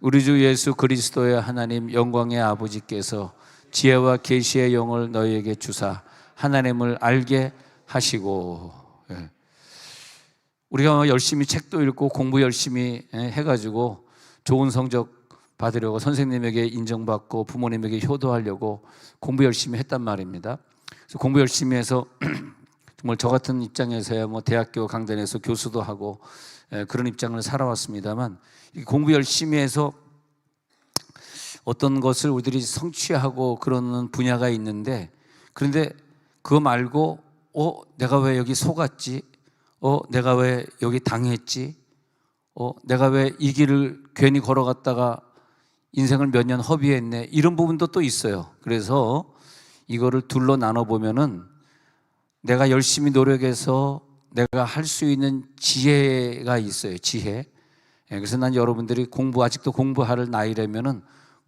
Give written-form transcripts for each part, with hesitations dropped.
우리 주 예수 그리스도의 하나님 영광의 아버지께서 지혜와 계시의 영을 너희에게 주사 하나님을 알게 하시고, 우리가 열심히 책도 읽고 공부 열심히 해가지고 좋은 성적 받으려고 선생님에게 인정받고 부모님에게 효도하려고 공부 열심히 했단 말입니다. 그래서 공부 열심히 해서 정말 저 같은 입장에서야 뭐 대학교 강단에서 교수도 하고 그런 입장을 살아왔습니다만, 공부 열심히 해서 어떤 것을 우리들이 성취하고 그러는 분야가 있는데, 그런데 그거 말고 내가 왜 여기 속았지? 내가 왜 여기 당했지? 내가 왜 이 길을 괜히 걸어갔다가 인생을 몇 년 허비했네? 이런 부분도 또 있어요. 그래서 이거를 둘로 나눠보면은 내가 열심히 노력해서 내가 할 수 있는 지혜가 있어요. 지혜. 그래서 난 여러분들이 아직도 공부할 나이라면은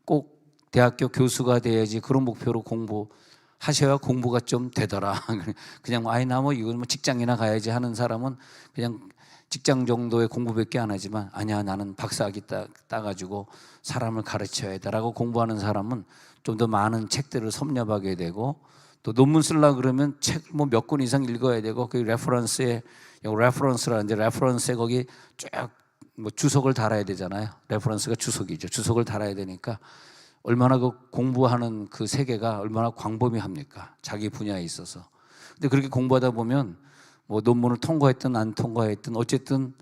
꼭 대학교 교수가 돼야지, 그런 목표로 공부하셔야 공부가 좀 되더라. 그냥 나 이건 직장이나 가야지 하는 사람은 그냥 직장 정도의 공부밖에 안 하지만, 아니야 나는 박사학위 따가지고 사람을 가르쳐야 돼라고 공부하는 사람은 좀 더 많은 책들을 섭렵하게 되고, 또 논문 쓰려고 그러면 책 몇 권 이상 읽어야 되고, 그 레퍼런스라는데 레퍼런스에 거기 쭉 주석을 달아야 되잖아요. 레퍼런스가 주석이죠. 주석을 달아야 되니까 얼마나 그 공부하는 그 세계가 얼마나 광범위합니까? 자기 분야에 있어서. 근데 그렇게 공부하다 보면 논문을 통과했든 안 통과했든 어쨌든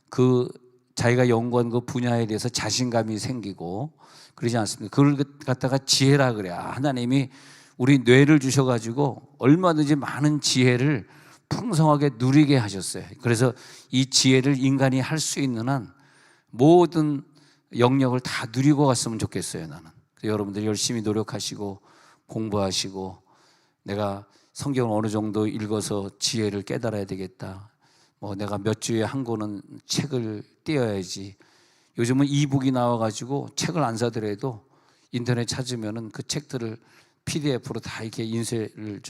그 자기가 연구한 그 분야에 대해서 자신감이 생기고 그러지 않습니까? 그걸 갖다가 지혜라 그래요. 하나님이 우리 뇌를 주셔가지고 얼마든지 많은 지혜를 풍성하게 누리게 하셨어요. 그래서 이 지혜를 인간이 할 수 있는 한 모든 영역을 다 누리고 갔으면 좋겠어요, 나는. 여러분들 열심히 노력하시고 공부하시고, 내가 성경을 어느 정도 읽어서 지혜를 깨달아야 되겠다, 내가 몇 주에 한 권은 책을 띄어야지. 요즘은 이북이 나와가지고 책을 안 사더라도 인터넷 찾으면은 그 책들을 PDF로 다 이렇게 인쇄를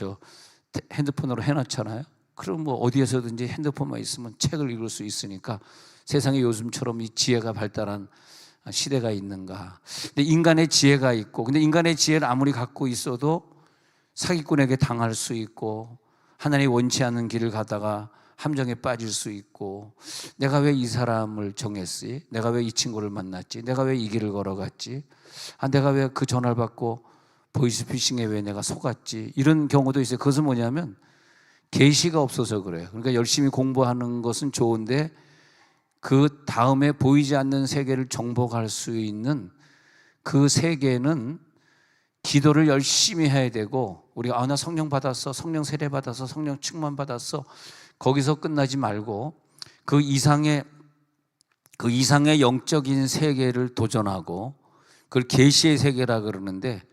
핸드폰으로 해놨잖아요. 그럼 어디에서든지 핸드폰만 있으면 책을 읽을 수 있으니까, 세상에 요즘처럼 이 지혜가 발달한 시대가 있는가. 근데 인간의 지혜가 있고, 근데 인간의 지혜를 아무리 갖고 있어도 사기꾼에게 당할 수 있고, 하나님이 원치 않는 길을 가다가 함정에 빠질 수 있고, 내가 왜 이 사람을 정했지? 내가 왜 이 친구를 만났지? 내가 왜 이 길을 걸어갔지? 내가 왜 그 전화를 받고 보이스피싱에 왜 내가 속았지? 이런 경우도 있어요. 그것은 뭐냐면 계시가 없어서 그래요. 그러니까 열심히 공부하는 것은 좋은데 그 다음에 보이지 않는 세계를 정복할 수 있는 그 세계는 기도를 열심히 해야 되고, 우리가 나 성령 받았어, 성령 세례 받았어, 성령 충만 받았어, 거기서 끝나지 말고 그 이상의 영적인 세계를 도전하고, 그걸 계시의 세계라 그러는데,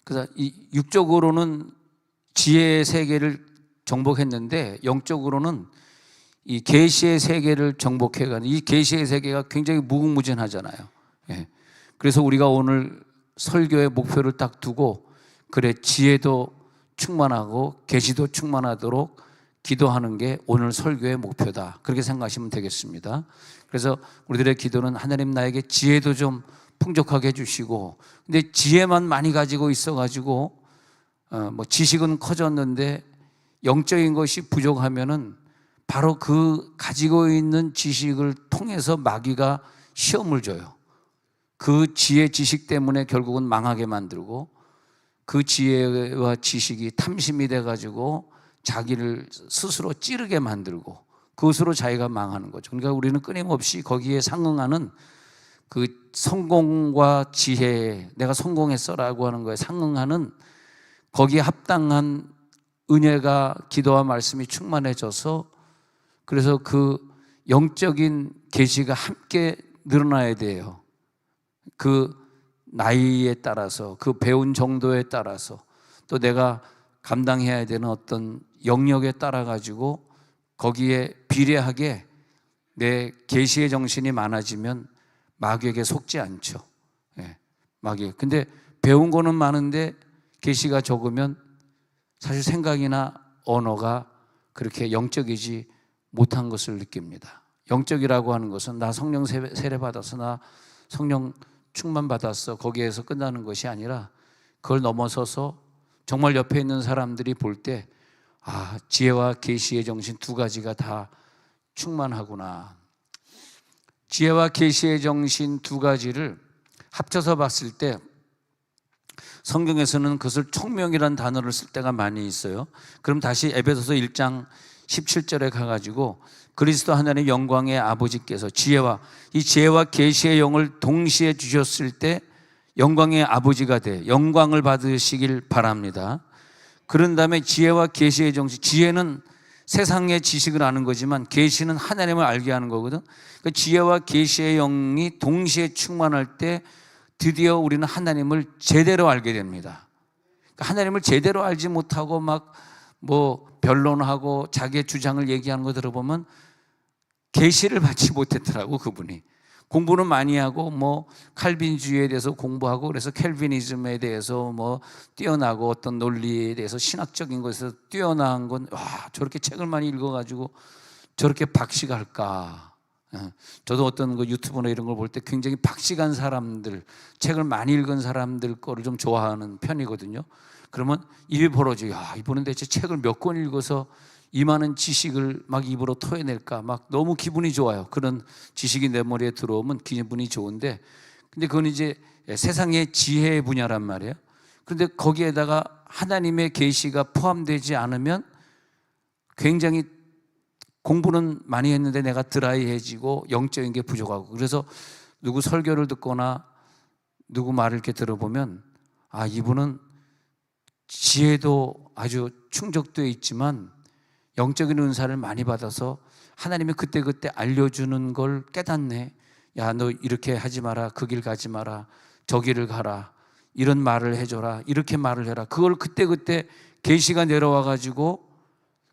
그래서 육적으로는 지혜의 세계를 정복했는데 영적으로는 이 계시의 세계를 정복해가는, 이 계시의 세계가 굉장히 무궁무진하잖아요. 그래서 우리가 오늘 설교의 목표를 딱 두고, 그래 지혜도 충만하고 계시도 충만하도록 기도하는 게 오늘 설교의 목표다, 그렇게 생각하시면 되겠습니다. 그래서 우리들의 기도는 하나님 나에게 지혜도 좀 풍족하게 해주시고, 근데 지혜만 많이 가지고 있어가지고 지식은 커졌는데 영적인 것이 부족하면은 바로 그 가지고 있는 지식을 통해서 마귀가 시험을 줘요. 그 지혜 지식 때문에 결국은 망하게 만들고, 그 지혜와 지식이 탐심이 돼가지고 자기를 스스로 찌르게 만들고, 그것으로 자기가 망하는 거죠. 그러니까 우리는 끊임없이 거기에 상응하는 그 성공과 지혜, 내가 성공했어라고 하는 거에 상응하는 거기에 합당한 은혜가, 기도와 말씀이 충만해져서, 그래서 그 영적인 계시가 함께 늘어나야 돼요. 그 나이에 따라서, 그 배운 정도에 따라서, 또 내가 감당해야 되는 어떤 영역에 따라 가지고 거기에 비례하게 내 계시의 정신이 많아지면 마귀에게 속지 않죠. 마귀. 근데 배운 거는 많은데 계시가 적으면 사실 생각이나 언어가 그렇게 영적이지 못한 것을 느낍니다. 영적이라고 하는 것은 나 성령 세례 받아서 나 성령 충만받았어, 거기에서 끝나는 것이 아니라 그걸 넘어서서 정말 옆에 있는 사람들이 볼 때 지혜와 계시의 정신 두 가지가 다 충만하구나. 지혜와 계시의 정신 두 가지를 합쳐서 봤을 때 성경에서는 그것을 총명이라는 단어를 쓸 때가 많이 있어요. 그럼 다시 에베소서 1장 17절에 가가지고 그리스도 하나님의 영광의 아버지께서 이 지혜와 계시의 영을 동시에 주셨을 때 영광의 아버지가 돼 영광을 받으시길 바랍니다. 그런 다음에 지혜와 계시의 정신, 지혜는 세상의 지식을 아는 거지만 계시는 하나님을 알게 하는 거거든. 그 지혜와 계시의 영이 동시에 충만할 때 드디어 우리는 하나님을 제대로 알게 됩니다. 하나님을 제대로 알지 못하고 막 변론하고 자기의 주장을 얘기하는 거 들어보면 계시를 받지 못했더라고. 그분이 공부는 많이 하고 칼빈주의에 대해서 공부하고 그래서 캘비니즘에 대해서 뛰어나고 어떤 논리에 대해서 신학적인 것에서 뛰어난 건 저렇게 책을 많이 읽어가지고 저렇게 박식할까. 저도 어떤 유튜브나 이런 걸 볼 때 굉장히 박식한 사람들, 책을 많이 읽은 사람들 거를 좀 좋아하는 편이거든요. 그러면 입이 벌어져요. 이분은 대체 책을 몇 권 읽어서 이 많은 지식을 막 입으로 토해낼까. 막 너무 기분이 좋아요. 그런 지식이 내 머리에 들어오면 기분이 좋은데, 근데 그건 이제 세상의 지혜의 분야란 말이에요. 그런데 거기에다가 하나님의 계시가 포함되지 않으면 굉장히 공부는 많이 했는데 내가 드라이해지고 영적인 게 부족하고, 그래서 누구 설교를 듣거나 누구 말을 이렇게 들어보면 이분은 지혜도 아주 충족되어 있지만 영적인 은사를 많이 받아서 하나님이 그때그때 알려주는 걸 깨닫네. 너 이렇게 하지 마라, 그 길 가지 마라, 저 길을 가라, 이런 말을 해줘라, 이렇게 말을 해라. 그걸 그때그때 계시가 내려와가지고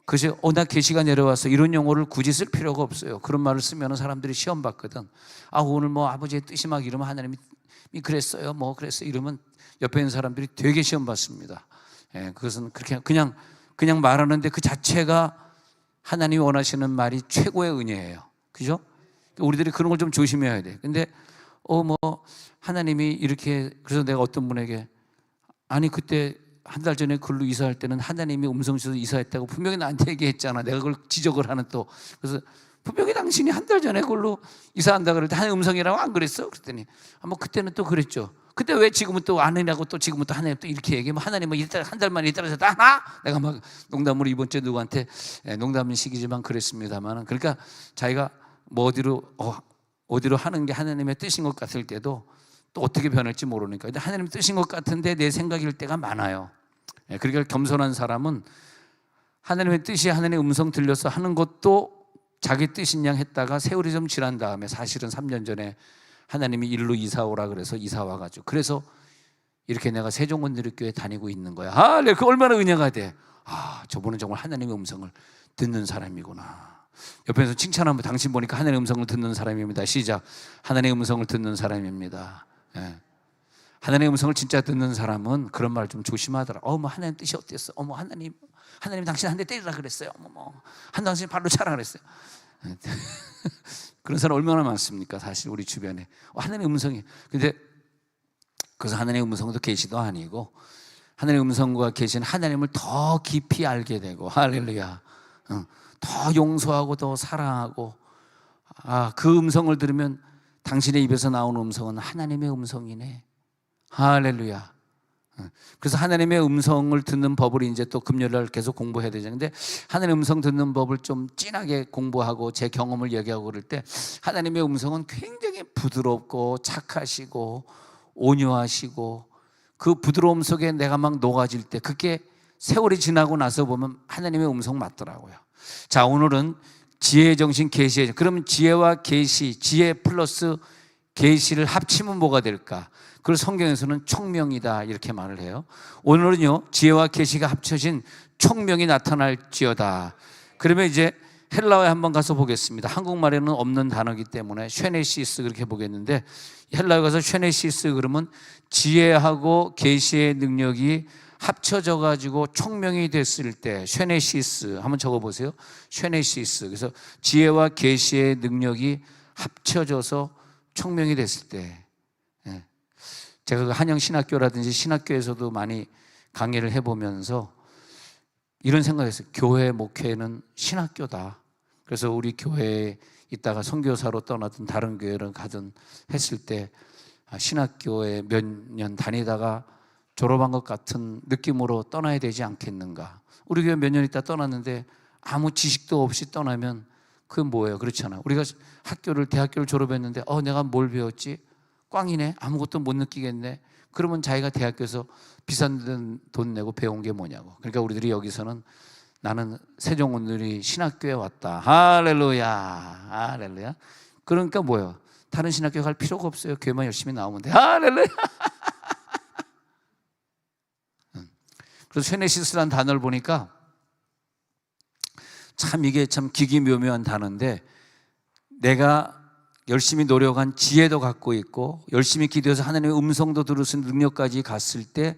그래서 나 계시가 내려와서 이런 용어를 굳이 쓸 필요가 없어요. 그런 말을 쓰면 사람들이 시험 받거든. 오늘 아버지의 뜻이 막 이러면 하나님이 그랬어요, 그랬어요 이러면 옆에 있는 사람들이 되게 시험 받습니다. 그것은 그렇게 그냥 말하는데 그 자체가 하나님이 원하시는 말이 최고의 은혜예요. 그죠? 우리들이 그런 걸 좀 조심해야 돼. 근데 하나님이 이렇게, 그래서 내가 어떤 분에게 그때 한 달 전에 글로 이사할 때는 하나님이 음성 주셔서 이사했다고 분명히 나한테 얘기했잖아. 내가 그걸 지적을 하는 또. 그래서 분명히 당신이 한 달 전에 글로 이사한다 그럴 때 하나님 음성이라고 안 그랬어? 그랬더니 그때는 또 그랬죠. 그때 왜 지금은 또 아니라고 또 지금은 또 하나님 또 이렇게 얘기하면 하나님은 한 달 만에 이따라서 하나? 내가 막 농담으로 이번 주에 누구한테 농담은 시기지만 그랬습니다만, 그러니까 자기가 어디로 하는 게 하나님의 뜻인 것 같을 때도 또 어떻게 변할지 모르니까. 근데 하나님의 뜻인 것 같은데 내 생각일 때가 많아요. 그러니까 겸손한 사람은 하나님의 뜻이 하나님의 음성 들려서 하는 것도 자기 뜻인 양 했다가 세월이 좀 지난 다음에 사실은 3년 전에 하나님이 일로 이사 오라 그래서 이사 와가지고 그래서 이렇게 내가 세종원누리교회 다니고 있는 거야. 그 얼마나 은혜가 돼. 저분은 정말 하나님의 음성을 듣는 사람이구나. 옆에서 칭찬하면 당신 보니까 하나님의 음성을 듣는 사람입니다. 시작. 하나님의 음성을 듣는 사람입니다. 하나님의 음성을 진짜 듣는 사람은 그런 말 좀 조심하더라. 하나님 뜻이 어땠어? 하나님 당신 한 대 때리라 그랬어요. 한 당신 발로 차라 그랬어요. 그런 사람 얼마나 많습니까? 사실 우리 주변에 하나님의 음성이. 근데 그래서 하나님의 음성도 계시도 아니고 하나님의 음성과 계시는 하나님을 더 깊이 알게 되고, 할렐루야, 더 용서하고 더 사랑하고, 그 음성을 들으면 당신의 입에서 나오는 음성은 하나님의 음성이네. 할렐루야. 그래서 하나님의 음성을 듣는 법을 이제 또 금요일날 계속 공부해야 되잖아요. 근데 하나님의 음성 듣는 법을 좀 진하게 공부하고 제 경험을 얘기하고 그럴 때 하나님의 음성은 굉장히 부드럽고 착하시고 온유하시고, 그 부드러움 속에 내가 막 녹아질 때 그게 세월이 지나고 나서 보면 하나님의 음성 맞더라고요. 자, 오늘은 지혜의 정신, 계시의 정신. 그러면 지혜와 계시, 지혜 플러스 계시를 합치면 뭐가 될까? 그걸 성경에서는 총명이다 이렇게 말을 해요. 오늘은요, 지혜와 계시가 합쳐진 총명이 나타날지어다. 그러면 이제 헬라어에 한번 가서 보겠습니다. 한국말에는 없는 단어이기 때문에 쉐네시스 그렇게 보겠는데, 헬라어에 가서 쉐네시스 그러면 지혜하고 계시의 능력이 합쳐져 가지고 총명이 됐을 때, 쉐네시스 한번 적어보세요. 쉐네시스. 그래서 지혜와 계시의 능력이 합쳐져서 총명이 됐을 때, 제가 그 한영신학교라든지 신학교에서도 많이 강의를 해보면서 이런 생각을 했어요. 교회 목회는 신학교다. 그래서 우리 교회에 있다가 선교사로 떠나든 다른 교회를 가든 했을 때 신학교에 몇 년 다니다가 졸업한 것 같은 느낌으로 떠나야 되지 않겠는가. 우리 교회 몇 년 있다 떠났는데 아무 지식도 없이 떠나면 그게 뭐예요? 그렇잖아. 우리가 대학교를 졸업했는데 내가 뭘 배웠지? 꽝이네. 아무것도 못 느끼겠네. 그러면 자기가 대학교에서 비싼 돈 내고 배운 게 뭐냐고. 그러니까 우리들이 여기서는 나는 세종원들이 신학교에 왔다. 할렐루야. 할렐루야. 그러니까 뭐예요? 다른 신학교 갈 필요가 없어요. 교회만 열심히 나오면 돼. 할렐루야. 그래서 쉐네시스라는 단어를 보니까 참 이게 참 기기묘묘한 단어인데, 내가 열심히 노력한 지혜도 갖고 있고 열심히 기도해서 하나님의 음성도 들을 수 있는 능력까지 갔을 때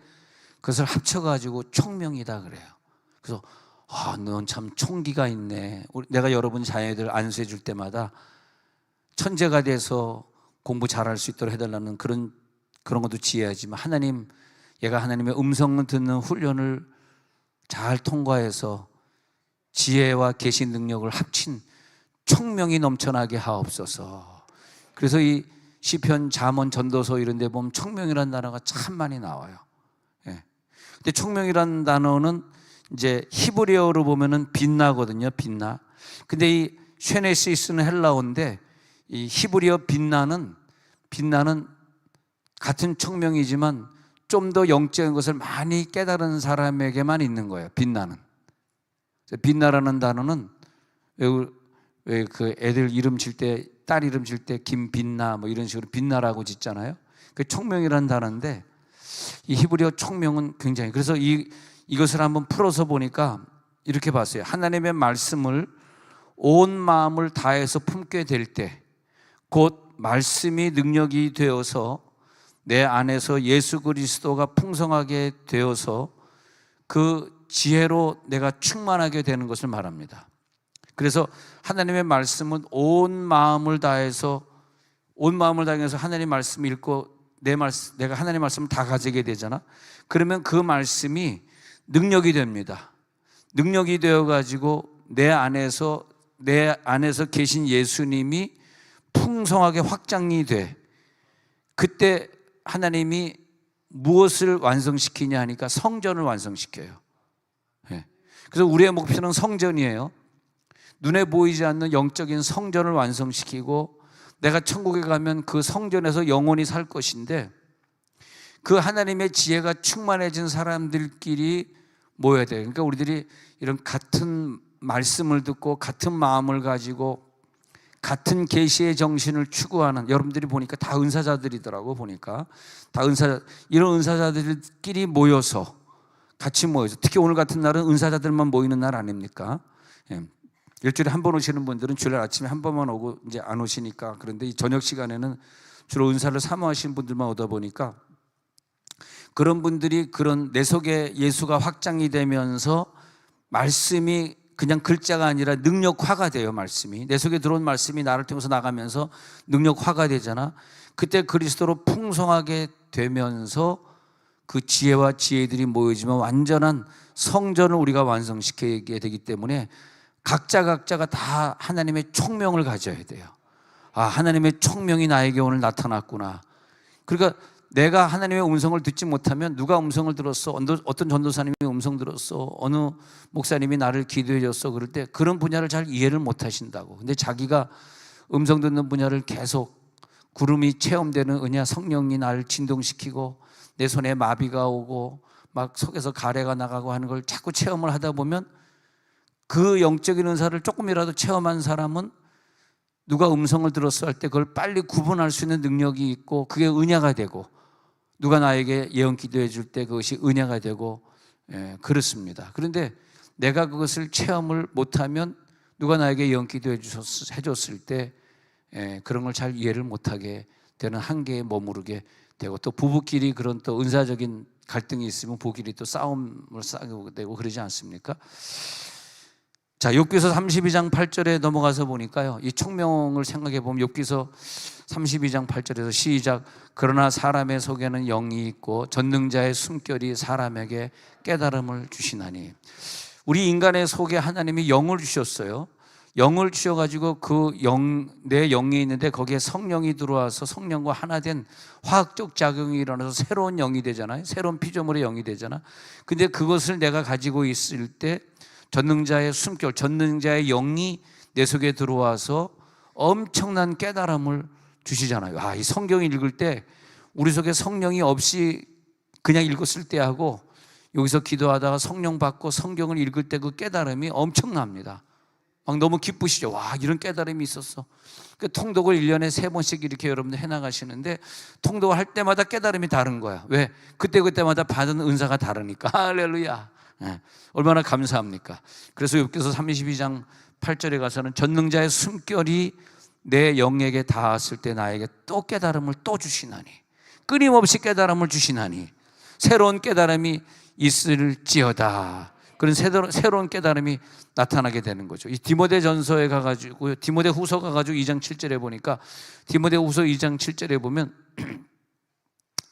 그것을 합쳐가지고 총명이다 그래요. 그래서 넌 참 총기가 있네. 내가 여러분 자녀들 안수해 줄 때마다 천재가 돼서 공부 잘할 수 있도록 해달라는 그런 것도 지혜하지만, 얘가 하나님의 음성을 듣는 훈련을 잘 통과해서 지혜와 계시 능력을 합친 총명이 넘쳐나게 하옵소서. 그래서 이 시편, 잠언, 전도서 이런 데 보면 총명이라는 단어가 참 많이 나와요. 예. 근데 총명이라는 단어는 이제 히브리어로 보면은 빛나거든요. 빛나. 근데 이 쉐네시스는 헬라어인데 이 히브리어 빛나는 같은 총명이지만 좀 더 영적인 것을 많이 깨달은 사람에게만 있는 거예요. 빛나는. 빛나라는 단어는 왜 그 애들 이름 질 때, 딸 이름 질 때 김빛나 뭐 이런 식으로 빛나라고 짓잖아요. 그 총명이라는 단어인데 이 히브리어 총명은 굉장히, 그래서 이것을 한번 풀어서 보니까 이렇게 봤어요. 하나님의 말씀을 온 마음을 다해서 품게 될 때, 곧 말씀이 능력이 되어서 내 안에서 예수 그리스도가 풍성하게 되어서 그 지혜로 내가 충만하게 되는 것을 말합니다. 그래서 하나님의 말씀은 온 마음을 다해서 하나님의 말씀을 읽고 내가 하나님의 말씀을 다 가지게 되잖아. 그러면 그 말씀이 능력이 됩니다. 능력이 되어가지고 내 안에서 계신 예수님이 풍성하게 확장이 돼. 그때 하나님이 무엇을 완성시키냐 하니까 성전을 완성시켜요. 그래서 우리의 목표는 성전이에요. 눈에 보이지 않는 영적인 성전을 완성시키고 내가 천국에 가면 그 성전에서 영원히 살 것인데, 그 하나님의 지혜가 충만해진 사람들끼리 모여야 돼요. 그러니까 우리들이 이런 같은 말씀을 듣고 같은 마음을 가지고 같은 계시의 정신을 추구하는, 여러분들이 보니까 다 은사자들이더라고. 보니까 다 이런 은사자들끼리 모여서 같이 모여서, 특히 오늘 같은 날은 은사자들만 모이는 날 아닙니까? 일주일에 한 번 오시는 분들은 주일 아침에 한 번만 오고 이제 안 오시니까. 그런데 이 저녁 시간에는 주로 은사를 사모하시는 분들만 오다 보니까 그런 분들이 내 속에 예수가 확장이 되면서 말씀이 그냥 글자가 아니라 능력화가 돼요. 말씀이 내 속에 들어온 말씀이 나를 통해서 나가면서 능력화가 되잖아. 그때 그리스도로 풍성하게 되면서 그 지혜와 지혜들이 모여지면 완전한 성전을 우리가 완성시키게 되기 때문에 각자가 다 하나님의 총명을 가져야 돼요. 하나님의 총명이 나에게 오늘 나타났구나. 그러니까 내가 하나님의 음성을 듣지 못하면, 누가 음성을 들었어, 어떤 전도사님이 음성 들었어, 어느 목사님이 나를 기도해 줬어, 그럴 때 그런 분야를 잘 이해를 못 하신다고. 근데 자기가 음성 듣는 분야를 계속 구름이 체험되는 은혜와 성령이 나를 진동시키고 내 손에 마비가 오고 막 속에서 가래가 나가고 하는 걸 자꾸 체험을 하다 보면, 그 영적인 은사를 조금이라도 체험한 사람은 누가 음성을 들었어 할 때 그걸 빨리 구분할 수 있는 능력이 있고, 그게 은혜가 되고, 누가 나에게 예언 기도해 줄 때 그것이 은혜가 되고, 그렇습니다. 그런데 내가 그것을 체험을 못하면 누가 나에게 예언 기도해 줬을 때 그런 걸 잘 이해를 못하게 되는 한계에 머무르게 되고, 또 부부끼리 그런 또 은사적인 갈등이 있으면 부부끼리 또 싸움을 싸게 되고 그러지 않습니까? 자, 욥기서 32장 8절에 넘어가서 보니까요, 이 총명을 생각해 보면 욥기서 32장 8절에서 시작. 그러나 사람의 속에는 영이 있고 전능자의 숨결이 사람에게 깨달음을 주시나니. 우리 인간의 속에 하나님이 영을 주셨어요. 영을 주셔가지고 내 영이 있는데 거기에 성령이 들어와서 성령과 하나 된 화학적 작용이 일어나서 새로운 영이 되잖아요. 새로운 피조물의 영이 되잖아. 근데 그것을 내가 가지고 있을 때 전능자의 숨결, 전능자의 영이 내 속에 들어와서 엄청난 깨달음을 주시잖아요. 아, 이 성경 읽을 때 우리 속에 성령이 없이 그냥 읽었을 때하고 여기서 기도하다가 성령 받고 성경을 읽을 때 그 깨달음이 엄청납니다. 막 너무 기쁘시죠. 와, 이런 깨달음이 있었어. 그 통독을 1년에 3번씩 이렇게 여러분들 해나가시는데 통독을 할 때마다 깨달음이 다른 거야. 왜? 그때마다 받은 은사가 다르니까. 할렐루야. 네. 얼마나 감사합니까? 그래서 욥기서 32장 8절에 가서는 전능자의 숨결이 내 영에게 닿았을 때 나에게 또 깨달음을 또 주시나니, 끊임없이 깨달음을 주시나니 새로운 깨달음이 있을지어다. 그런 새로운 깨달음이 나타나게 되는 거죠. 이 디모데전서에 가가지고 디모데후서 가가지고 2장 7절에 보니까 디모데후서 2장 7절에 보면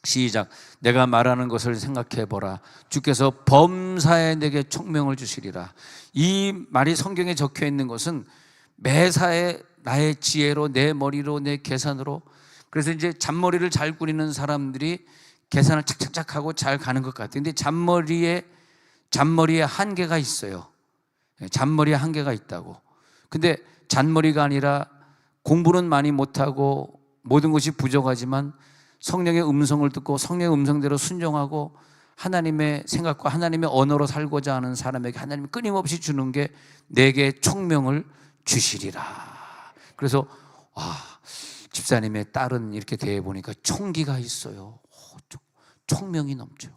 시작. 내가 말하는 것을 생각해 보라. 주께서 범사에 내게 총명을 주시리라. 이 말이 성경에 적혀 있는 것은 매사에 나의 지혜로, 내 머리로, 내 계산으로. 그래서 이제 잔머리를 잘 꾸리는 사람들이 계산을 착착착 하고 잘 가는 것 같아요. 근데 잔머리에 한계가 있어요. 잔머리에 한계가 있다고. 근데 잔머리가 아니라 공부는 많이 못하고 모든 것이 부족하지만 성령의 음성을 듣고 성령의 음성대로 순종하고 하나님의 생각과 하나님의 언어로 살고자 하는 사람에게 하나님이 끊임없이 주는 게 내게 총명을 주시리라. 그래서 집사님의 딸은 이렇게 대해 보니까 총기가 있어요. 총명이 넘쳐요.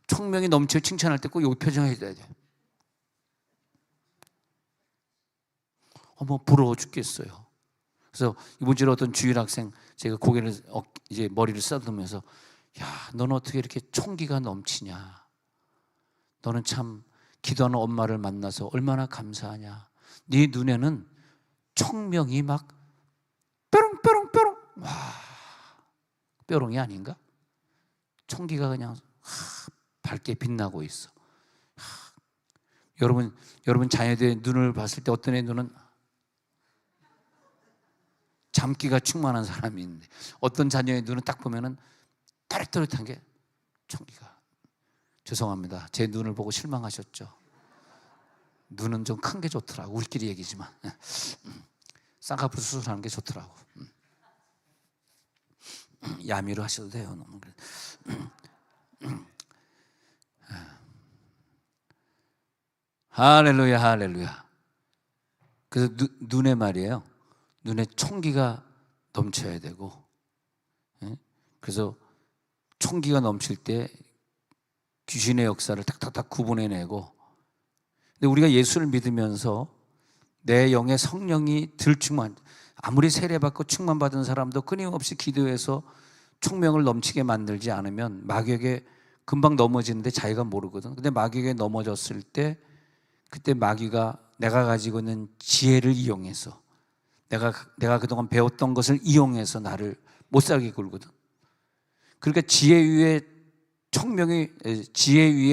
총명이 넘쳐 칭찬할 때 꼭 여기 표정해야 돼. 부러워 죽겠어요. 그래서 이번 주에 어떤 주일 학생 제가 고개를 이제 머리를 쓰다듬으면서 야, 너는 어떻게 이렇게 총기가 넘치냐? 너는 참 기도하는 엄마를 만나서 얼마나 감사하냐? 네 눈에는 총명이 막 뾰롱뾰롱뾰롱. 와, 뾰롱이 아닌가? 총기가 그냥 밝게 빛나고 있어. 여러분 자녀들의 눈을 봤을 때 어떤 애 눈은 잠기가 충만한 사람이 있는데 어떤 자녀의 눈은 딱 보면은 또렷또렷한 게 총기가. 죄송합니다. 제 눈을 보고 실망하셨죠? 눈은 좀 큰 게 좋더라고. 우리끼리 얘기지만 쌍꺼풀 수술하는 게 좋더라고. 야미로 하셔도 돼요. 너무. 할렐루야, 할렐루야. 그래서 눈에 말이에요. 눈에 총기가 넘쳐야 되고, 그래서 총기가 넘칠 때 귀신의 역사를 탁탁탁 구분해내고. 근데 우리가 예수를 믿으면서 내 영의 성령이 들충만, 아무리 세례받고 충만받은 사람도 끊임없이 기도해서 총명을 넘치게 만들지 않으면 마귀에게 금방 넘어지는데 자기가 모르거든. 근데 마귀에게 넘어졌을 때 그때 마귀가 내가 가지고 있는 지혜를 이용해서 내가 그동안 배웠던 것을 이용해서 나를 못 살게 굴거든. 그러니까 지혜 위에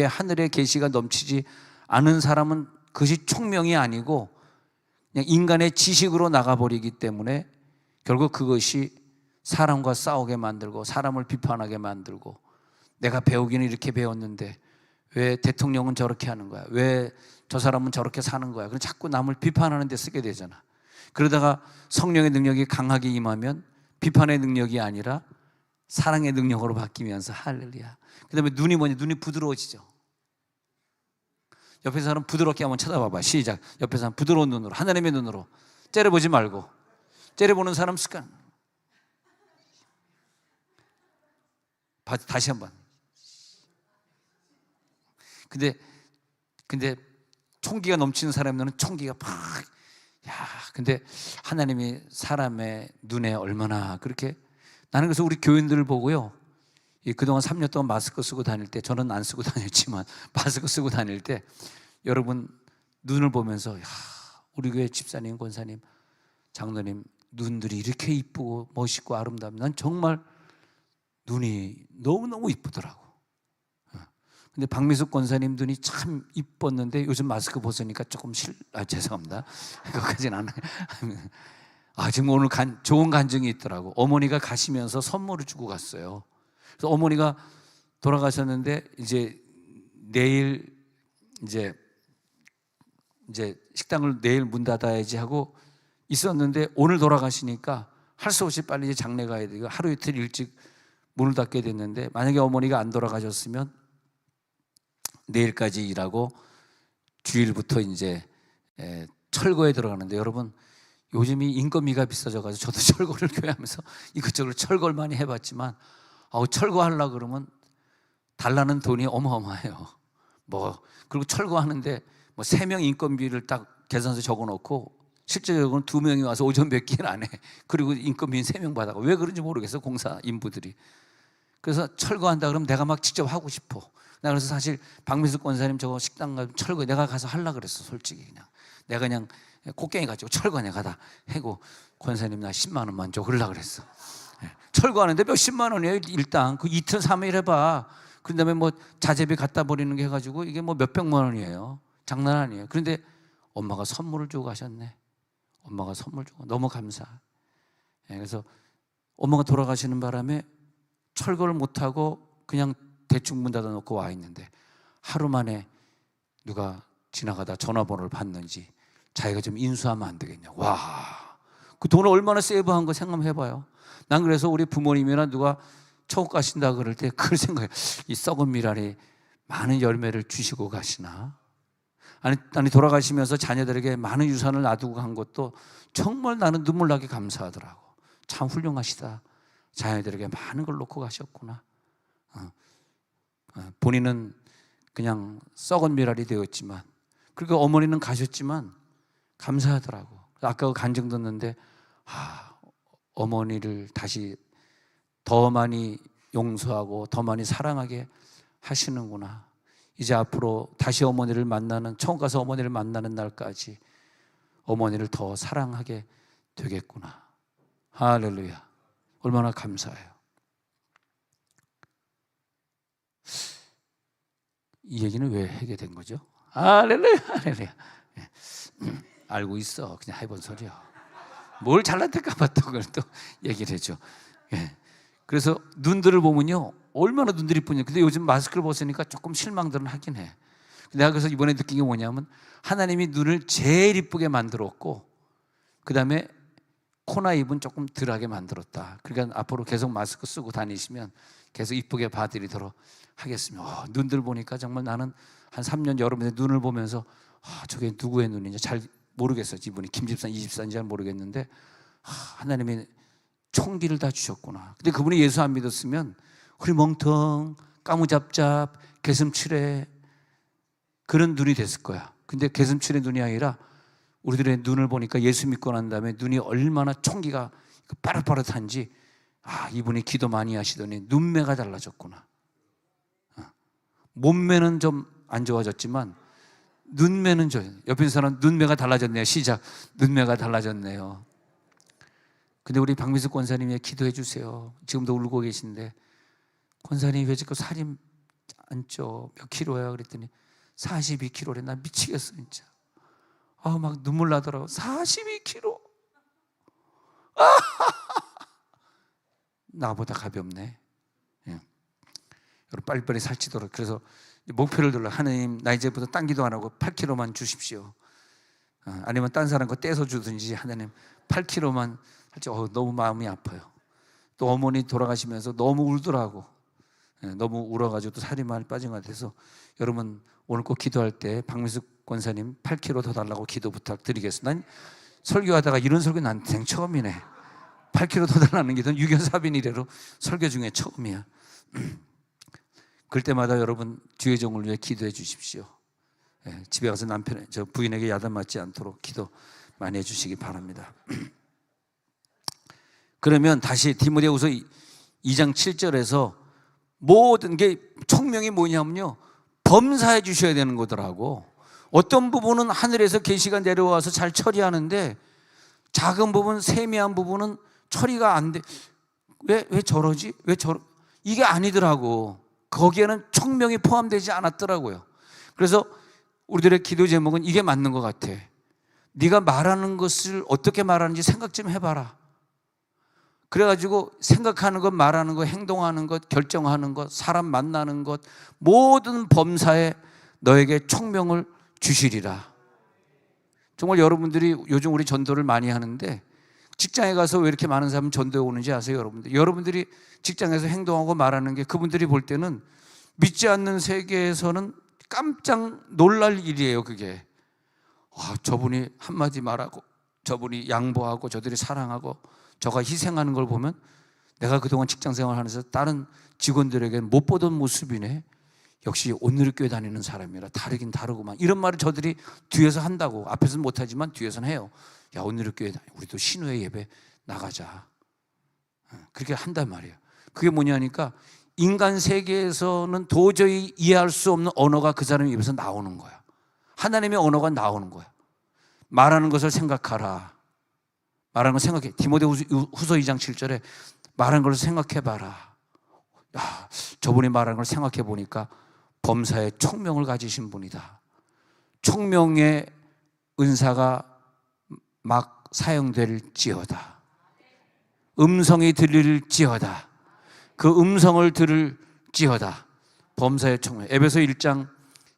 하늘의 계시가 넘치지 않은 사람은 그것이 총명이 아니고 그냥 인간의 지식으로 나가버리기 때문에 결국 그것이 사람과 싸우게 만들고 사람을 비판하게 만들고, 내가 배우기는 이렇게 배웠는데 왜 대통령은 저렇게 하는 거야? 왜 저 사람은 저렇게 사는 거야? 그럼 자꾸 남을 비판하는 데 쓰게 되잖아. 그러다가 성령의 능력이 강하게 임하면 비판의 능력이 아니라 사랑의 능력으로 바뀌면서 할렐루야. 그 다음에 눈이 뭐냐? 눈이 부드러워지죠. 옆에 사람 부드럽게 한번 쳐다봐봐. 시작. 옆에 사람 부드러운 눈으로, 하나님의 눈으로 째려보지 말고. 째려보는 사람 습관. 다시 한번. 근데 총기가 넘치는 사람의 눈은 총기가 팍. 근데 하나님이 사람의 눈에 얼마나 그렇게. 나는 그래서 우리 교인들을 보고요, 그동안 3년 동안 마스크 쓰고 다닐 때, 저는 안 쓰고 다녔지만 마스크 쓰고 다닐 때 여러분 눈을 보면서 야, 우리 교회 집사님, 권사님, 장로님 눈들이 이렇게 이쁘고 멋있고 아름답면 난 정말 눈이 너무너무 이쁘더라고. 근데 박미숙 권사님 눈이 참 이뻤는데 요즘 마스크 벗으니까 조금 죄송합니다. 그것까지는 안 해요. 지금 오늘 좋은 간증이 있더라고. 어머니가 가시면서 선물을 주고 갔어요. 그래서 어머니가 돌아가셨는데 이제 내일 이제 식당을 내일 문 닫아야지 하고 있었는데 오늘 돌아가시니까 할 수 없이 빨리 장례 가야 되고 하루 이틀 일찍 문을 닫게 됐는데, 만약에 어머니가 안 돌아가셨으면 내일까지 일하고 주일부터 이제 철거에 들어가는데, 여러분 요즘이 인건비가 비싸져가지고 저도 철거를 교회하면서 이것저것 철거를 많이 해봤지만 철거하려고 그러면 달라는 돈이 어마어마해요. 그리고 철거하는데 3명 인건비를 딱 계산서 적어놓고 실제적으로는 2명이 와서 오전 몇 끼를 안 해. 그리고 인건비는 3명 받아. 왜 그런지 모르겠어, 공사 인부들이. 그래서 철거한다 그러면 내가 막 직접 하고 싶어. 나 그래서 사실 박미숙 권사님 저거 식당 가서 철거 내가 가서 하려고 그랬어. 솔직히 내가 그냥 곡괭이 가지고 철거 내가 다 해고 권사님 나 10만 원만 줘 그러려고 그랬어. 철거하는데 몇십만 원이에요. 일단 그 이틀 3일 해봐. 그 다음에 자재비 갖다 버리는 게 해가지고 이게 몇백만 원이에요. 장난 아니에요. 그런데 엄마가 선물을 주고 가셨네. 엄마가 선물 주고 너무 감사. 그래서 엄마가 돌아가시는 바람에 철거를 못하고 그냥 대충 문 닫아놓고 와 있는데 하루 만에 누가 지나가다 전화번호를 받는지 자기가 좀 인수하면 안 되겠냐. 와, 그 돈을 얼마나 세이브한 거 생각해봐요. 난 그래서 우리 부모님이나 누가 처우 가신다 그럴 때 그걸 생각해. 이 썩은 미랄이 많은 열매를 주시고 가시나. 아니 돌아가시면서 자녀들에게 많은 유산을 놔두고 간 것도 정말 나는 눈물 나게 감사하더라고. 참 훌륭하시다. 자녀들에게 많은 걸 놓고 가셨구나. 본인은 그냥 썩은 미랄이 되었지만, 그리고 어머니는 가셨지만 감사하더라고. 아까 간증 듣는데 어머니를 다시 더 많이 용서하고 더 많이 사랑하게 하시는구나. 이제 앞으로 다시 어머니를 만나는, 처음 가서 어머니를 만나는 날까지 어머니를 더 사랑하게 되겠구나. 할렐루야. 얼마나 감사해요. 이 얘기는 왜 하게 된 거죠? 할렐루야, 할렐루야. 알고 있어. 그냥 해본 소리야. 뭘 잘났을까봐 또 그걸 또 얘기를 해줘. 그래서 눈들을 보면요, 얼마나 눈들이 이쁘냐. 근데 요즘 마스크를 벗으니까 조금 실망들은 하긴 해. 내가 그래서 이번에 느낀 게 뭐냐면, 하나님이 눈을 제일 이쁘게 만들었고 그 다음에 코나 입은 조금 덜하게 만들었다. 그러니까 앞으로 계속 마스크 쓰고 다니시면 계속 이쁘게 봐드리도록 하겠습니다. 눈들 보니까 정말 나는 한 3년 여러분의 눈을 보면서 저게 누구의 눈인지 잘 모르겠어요. 이분이 김집사, 이집사인지 잘 모르겠는데 하나님이 총기를 다 주셨구나. 근데 그분이 예수 안 믿었으면 흐리멍텅 까무잡잡 개슴츠레 그런 눈이 됐을 거야. 근데 개슴츠레 눈이 아니라 우리들의 눈을 보니까 예수 믿고 난 다음에 눈이 얼마나 총기가 빠릇빠릇한지, 이분이 기도 많이 하시더니 눈매가 달라졌구나. 몸매는 좀 안 좋아졌지만 눈매는 좋아요. 옆에 있는 사람 눈매가 달라졌네요. 시작. 눈매가 달라졌네요. 근데 우리 박미숙 권사님이 기도해 주세요. 지금도 울고 계신데, 권사님이 왜 자꾸 살이 안 쪄? 몇 킬로야? 그랬더니 42kg래. 난 미치겠어 진짜. 막 눈물 나더라고. 42kg. 나보다 가볍네. 여러분 빨리빨리 살찌도록. 그래서 목표를 들러. 하나님, 나 이제부터 딴 기도 안 하고 8kg만 주십시오. 아니면 딴 사람 거 떼서 주든지, 하나님 8kg만 살찌. 너무 마음이 아파요. 또 어머니 돌아가시면서 너무 울더라고. 너무 울어가지고 또 살이 많이 빠진 것 같아서, 여러분 오늘 꼭 기도할 때 박미숙 권사님 8kg 더 달라고 기도 부탁드리겠습니다. 난 설교하다가 이런 설교 난 처음이네. 8kg 더 달라는 기도는 유견사빈 이래로 설교 중에 처음이야. 그럴 때마다 여러분 주의 종을 위해 기도해 주십시오. 집에 가서 저 부인에게 야단 맞지 않도록 기도 많이 해주시기 바랍니다. 그러면 다시 디모데후서 2장 7절에서 모든 게 총명이 뭐냐면요, 범사해 주셔야 되는 거더라고. 어떤 부분은 하늘에서 계시가 내려와서 잘 처리하는데 작은 부분, 세미한 부분은 처리가 안 돼. 왜 저러지? 이게 아니더라고. 거기에는 총명이 포함되지 않았더라고요. 그래서 우리들의 기도 제목은 이게 맞는 것 같아. 네가 말하는 것을 어떻게 말하는지 생각 좀 해봐라. 그래가지고 생각하는 것, 말하는 것, 행동하는 것, 결정하는 것, 사람 만나는 것, 모든 범사에 너에게 총명을 주시리라. 정말 여러분들이 요즘 우리 전도를 많이 하는데 직장에 가서 왜 이렇게 많은 사람 전도에 오는지 아세요, 여러분들? 여러분들이 직장에서 행동하고 말하는 게 그분들이 볼 때는 믿지 않는 세계에서는 깜짝 놀랄 일이에요, 그게. 저분이 한마디 말하고 저분이 양보하고 저들이 사랑하고 저가 희생하는 걸 보면 내가 그동안 직장 생활하면서 다른 직원들에게는 못 보던 모습이네. 역시 온누리교회 다니는 사람이라 다르긴 다르구만. 이런 말을 저들이 뒤에서 한다고. 앞에서는 못하지만 뒤에서는 해요. 야, 온누리교회 우리도 신우회 예배 나가자. 그렇게 한단 말이에요. 그게 뭐냐니까 인간 세계에서는 도저히 이해할 수 없는 언어가 그 사람 입에서 나오는 거야. 하나님의 언어가 나오는 거야. 말하는 것을 생각하라. 말하는 걸 생각해. 디모데후서 2장 7절에 말하는 걸 생각해봐라. 야, 저분이 말하는 걸 생각해 보니까 범사에 총명을 가지신 분이다. 총명의 은사가 막 사용될지어다. 음성이 들릴지어다. 그 음성을 들을지어다. 범사의 총명. 에베소 1장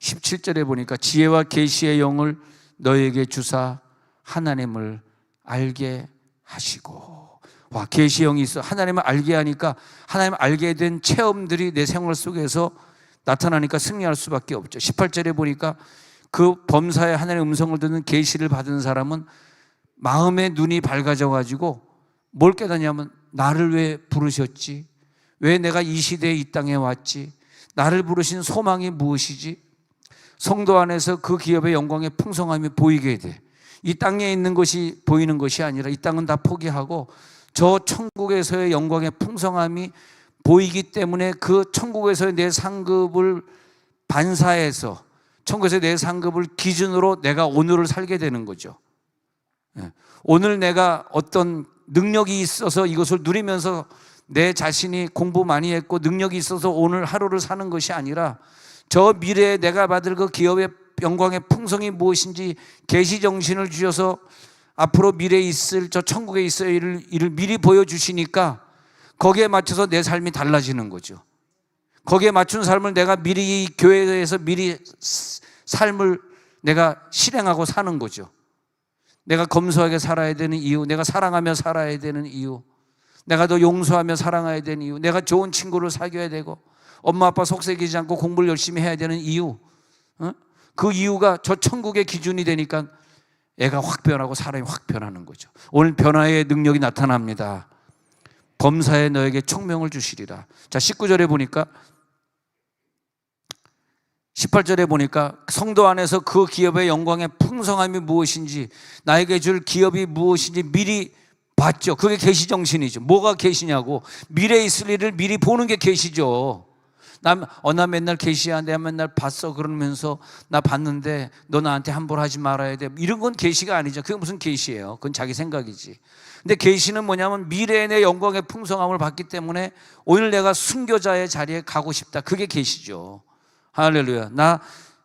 17절에 보니까 지혜와 계시의 영을 너에게 주사 하나님을 알게 하시고. 와, 계시의 영이 있어. 하나님을 알게 하니까 하나님을 알게 된 체험들이 내 생활 속에서 나타나니까 승리할 수밖에 없죠. 18절에 보니까 그 범사의 하나님의 음성을 듣는 계시를 받은 사람은 마음의 눈이 밝아져 가지고 뭘 깨닫냐면 나를 왜 부르셨지? 왜 내가 이 시대에 이 땅에 왔지? 나를 부르신 소망이 무엇이지? 성도 안에서 그 기업의 영광의 풍성함이 보이게 돼. 이 땅에 있는 것이 보이는 것이 아니라 이 땅은 다 포기하고 저 천국에서의 영광의 풍성함이 보이기 때문에 그 천국에서의 내 상급을 반사해서 천국에서의 내 상급을 기준으로 내가 오늘을 살게 되는 거죠. 오늘 내가 어떤 능력이 있어서 이것을 누리면서 내 자신이 공부 많이 했고 능력이 있어서 오늘 하루를 사는 것이 아니라 저 미래에 내가 받을 그 기업의 영광의 풍성이 무엇인지 계시정신을 주셔서 앞으로 미래에 있을 저 천국에 있을 일을 미리 보여주시니까 거기에 맞춰서 내 삶이 달라지는 거죠. 거기에 맞춘 삶을 내가 미리 이 교회에서 미리 삶을 내가 실행하고 사는 거죠. 내가 검소하게 살아야 되는 이유, 내가 사랑하며 살아야 되는 이유, 내가 더 용서하며 사랑해야 되는 이유, 내가 좋은 친구를 사귀어야 되고 엄마 아빠 속삭이지 않고 공부를 열심히 해야 되는 이유, 그 이유가 저 천국의 기준이 되니까 애가 확 변하고 사람이 확 변하는 거죠. 오늘 변화의 능력이 나타납니다. 범사에 너에게 총명을 주시리라. 자, 19절에 보니까 18절에 보니까 성도 안에서 그 기업의 영광의 풍성함이 무엇인지 나에게 줄 기업이 무엇인지 미리 봤죠. 그게 계시정신이죠. 뭐가 계시냐고. 미래에 있을 일을 미리 보는 게 계시죠. 나 맨날 계시야. 내가 맨날 봤어. 그러면서 나 봤는데 너 나한테 함부로 하지 말아야 돼. 이런 건 계시가 아니죠. 그게 무슨 계시예요? 그건 자기 생각이지. 근데 계시는 뭐냐면 미래의 내 영광의 풍성함을 봤기 때문에 오늘 내가 순교자의 자리에 가고 싶다. 그게 계시죠. 할렐루야. 나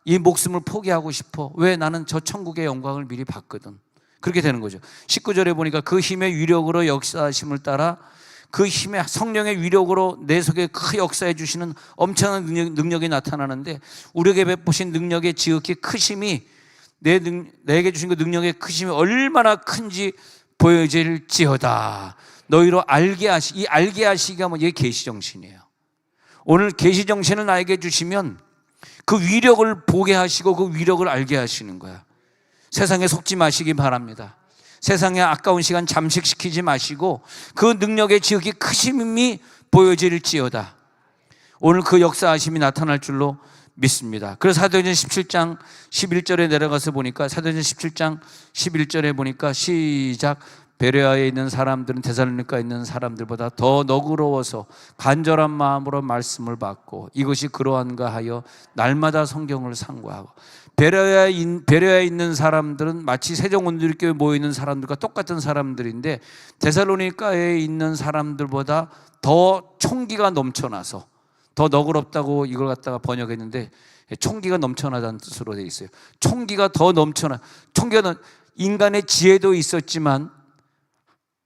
이 목숨을 포기하고 싶어. 왜? 나는 저 천국의 영광을 미리 봤거든. 그렇게 되는 거죠. 19절에 보니까 그 힘의 위력으로 역사하심을 따라 그 힘의 성령의 위력으로 내 속에 크 역사해 주시는 엄청난 능력이 나타나는데 우리에게 베푸신 능력의 지극히 크심이 내게 주신 그 능력의 크심이 얼마나 큰지 보여질지어다. 너희로 알게 하시. 이 알게 하시기가 이게 계시정신이에요. 오늘 계시정신을 나에게 주시면 그 위력을 보게 하시고 그 위력을 알게 하시는 거야. 세상에 속지 마시기 바랍니다. 세상에 아까운 시간 잠식시키지 마시고 그 능력의 지극히 크심이 보여질지어다. 오늘 그 역사하심이 나타날 줄로 믿습니다. 그래서 사도행전 17장 11절에 내려가서 보니까 사도행전 17장 11절에 보니까 시작. 베레아에 있는 사람들은 데살로니가에 있는 사람들보다 더 너그러워서 간절한 마음으로 말씀을 받고 이것이 그러한가 하여 날마다 성경을 상고하고, 베레아에 있는 사람들은 마치 세종온누리교회 모여있는 사람들과 똑같은 사람들인데 데살로니가에 있는 사람들보다 더 총기가 넘쳐나서, 더 너그럽다고 이걸 갖다가 번역했는데 총기가 넘쳐나다는 뜻으로 되어 있어요. 총기가 더 넘쳐나, 총기가 인간의 지혜도 있었지만